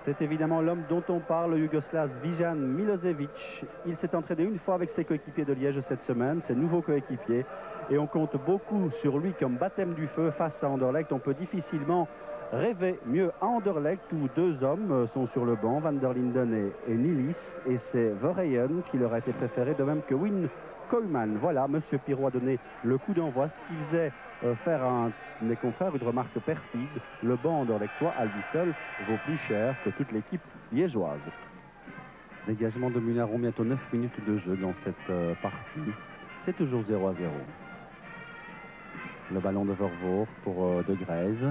C'est évidemment l'homme dont on parle, le Yougoslave Svijan Milosevic. Il s'est entraîné une fois avec ses coéquipiers de Liège cette semaine, ses nouveaux coéquipiers. Et on compte beaucoup sur lui comme baptême du feu face à Anderlecht. On peut difficilement rêver mieux à Anderlecht où deux hommes sont sur le banc, Van der Linden et Nilis. Et c'est Verheyen qui leur a été préféré, de même que Wim Koolman. Voilà, M. Pirot a donné le coup d'envoi, ce qui faisait faire à mes confrères une remarque perfide. Le banc anderlechtois, à lui seul, vaut plus cher que toute l'équipe liégeoise. Dégagement de Munaron, bientôt 9 minutes de jeu dans cette partie. C'est toujours 0-0. Le ballon de Vervoort pour De Greyse.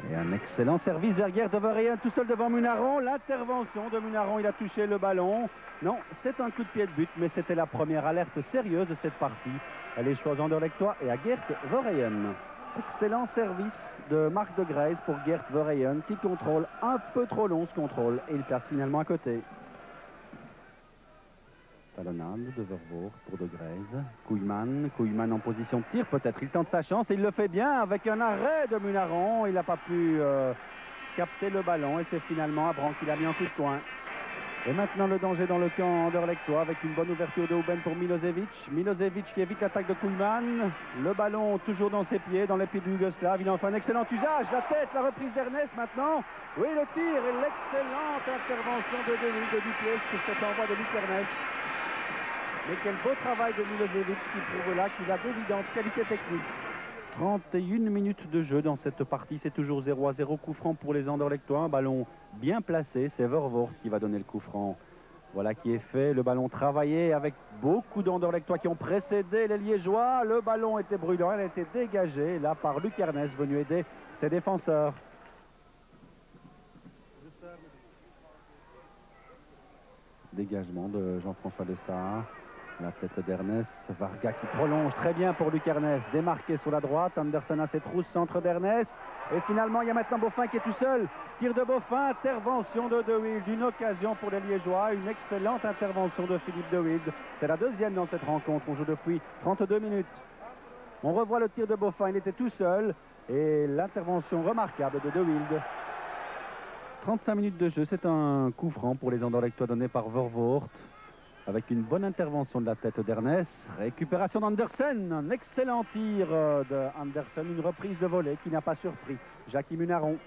Et un excellent service vers Geert de Verheyen, tout seul devant Munaron. L'intervention de Munaron, il a touché le ballon. Non, c'est un coup de pied de but, mais c'était la première alerte sérieuse de cette partie. Elle est choisie anderlechtois et à Geert Verheyen. Excellent service de Marc De Greyse pour Geert Verheyen qui contrôle un peu trop long ce contrôle et il place finalement à côté. Talonnade de Vervoort pour De Greyse. Koolman en position de tir peut-être. Il tente sa chance et il le fait bien avec un arrêt de Munaron. Il n'a pas pu capter le ballon et c'est finalement Abran qui l'a mis en coup de poing. Et maintenant le danger dans le camp anderlechtois avec une bonne ouverture de Houben pour Milosevic. Milosevic qui évite l'attaque de Koolman. Le ballon toujours dans ses pieds, dans les pieds du Yougoslave. Il en fait un excellent usage. La tête, la reprise d'Ernest maintenant. Oui, le tir et l'excellente intervention de Duplessis sur cet envoi de Luc Ernest. Mais quel beau travail de Milosevic qui prouve là qu'il a d'évidentes qualités techniques. 31 minutes de jeu dans cette partie, c'est toujours 0-0. Coup franc pour les anderlechtois, un ballon bien placé, c'est Vervoort qui va donner le coup franc. Voilà qui est fait, le ballon travaillé avec beaucoup d'anderlechtois qui ont précédé les Liégeois. Le ballon était brûlant, elle a été dégagée là par Luc Ernest, venu aider ses défenseurs. Dégagement de Jean-François Dessart. La tête d'Ernest, Varga qui prolonge très bien pour Luc Ernest, démarqué sur la droite, Andersen à ses trousses, centre d'Ernest, et finalement il y a maintenant Boffin qui est tout seul, tir de Boffin, intervention de Wild, une occasion pour les Liégeois, une excellente intervention de Philippe De Wild, c'est la deuxième dans cette rencontre, on joue depuis 32 minutes. On revoit le tir de Boffin, il était tout seul, et l'intervention remarquable de Wild. 35 minutes de jeu, c'est un coup franc pour les anderlechtois donné par Vervoort. Avec une bonne intervention de la tête d'Ernest. Récupération d'Andersen. Un excellent tir d'Andersen. Une reprise de volée qui n'a pas surpris Jackie Munaron.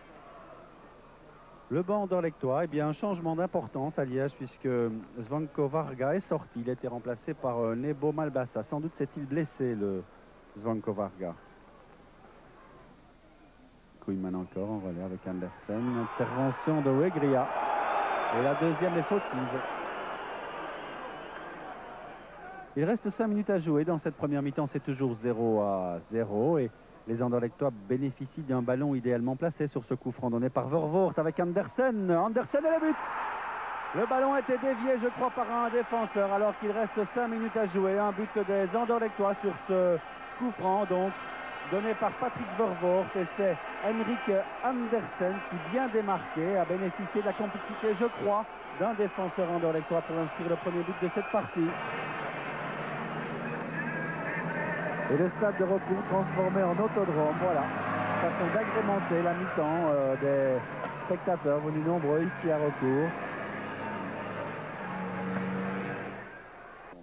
Le banc anderlechtois, eh bien, un changement d'importance à Liège puisque Zvonko Varga est sorti. Il a été remplacé par Nebo Malbassa. Sans doute s'est-il blessé, le Zvonko Varga. Koolman encore en relais avec Andersen. Intervention de Wegria. Et la deuxième est fautive. Il reste 5 minutes à jouer dans cette première mi-temps, c'est toujours 0-0 et les anderlechtois bénéficient d'un ballon idéalement placé sur ce coup franc donné par Vervoort avec Andersen. Andersen et le but. Le ballon a été dévié, je crois, par un défenseur alors qu'il reste 5 minutes à jouer. Un but des anderlechtois sur ce coup franc donc donné par Patrick Vervoort et c'est Henrik Andersen qui, bien démarqué, a bénéficié de la complicité, je crois, d'un défenseur anderlechtois pour inscrire le premier but de cette partie. Et le stade de recours transformé en autodrome, voilà, façon d'agrémenter la mi-temps des spectateurs venus nombreux ici à recours.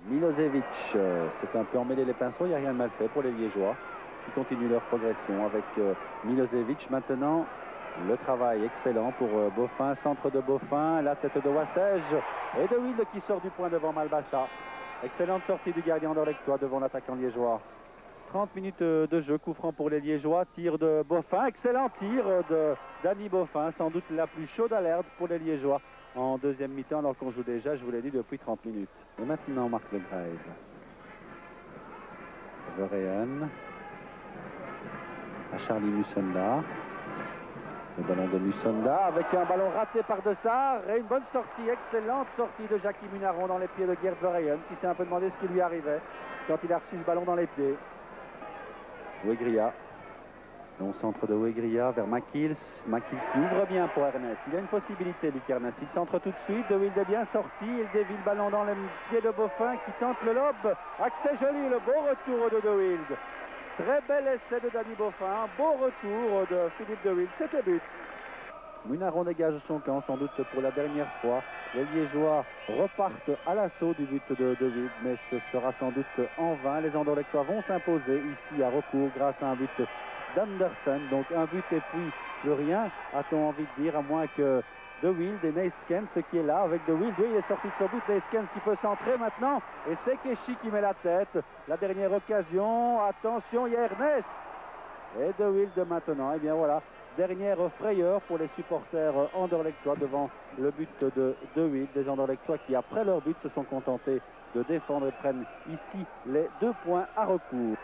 Milosevic s'est un peu emmêlé les pinceaux, il n'y a rien de mal fait pour les Liégeois qui continuent leur progression avec Milosevic. Maintenant, le travail excellent pour Boffin, centre de Boffin, la tête de Wassège et de Wild qui sort du point devant Malbassa. Excellente sortie du gardien anderlechtois devant l'attaquant liégeois. 30 minutes de jeu, coup franc pour les Liégeois, tir de Boffin, excellent tir de Danny Boffin, sans doute la plus chaude alerte pour les Liégeois en deuxième mi-temps, alors qu'on joue déjà, je vous l'ai dit, depuis 30 minutes. Et maintenant, Marc De Greyse. Verheyen. À Charlie Musonda. Le ballon de Musonda avec un ballon raté par Dessart et une bonne sortie, excellente sortie de Jackie Munaron dans les pieds de Geert Verheyen qui s'est un peu demandé ce qui lui arrivait quand il a reçu ce ballon dans les pieds. Wegria, long centre de Wegria vers Makils qui ouvre bien pour Ernest. Il a une possibilité, Luc Ernest. Il centre tout de suite. De Wild est bien sorti. Il dévie le ballon dans les pieds de Boffin qui tente le lob. Accès joli, le beau retour de Wild. Très bel essai de Danny Boffin. Beau retour de Philippe De Wild. C'était but. Munaron dégage son camp, sans doute pour la dernière fois. Les Liégeois repartent à l'assaut du but de Wild, mais ce sera sans doute en vain. Les Anderlechtois vont s'imposer ici à recours grâce à un but d'Andersen. Donc un but et puis plus rien, a-t-on envie de dire, à moins que De Wild et Neyskens qui est là avec De Wild. Oui, il est sorti de son but. Neyskens qui peut centrer maintenant. Et c'est Keshi qui met la tête. La dernière occasion. Attention, il y a Ernest. Et De Wild maintenant. Et bien voilà. Dernière frayeur pour les supporters anderlechtois devant le but de Wild. Des Anderlechtois qui, après leur but, se sont contentés de défendre et prennent ici les 2 points à recours.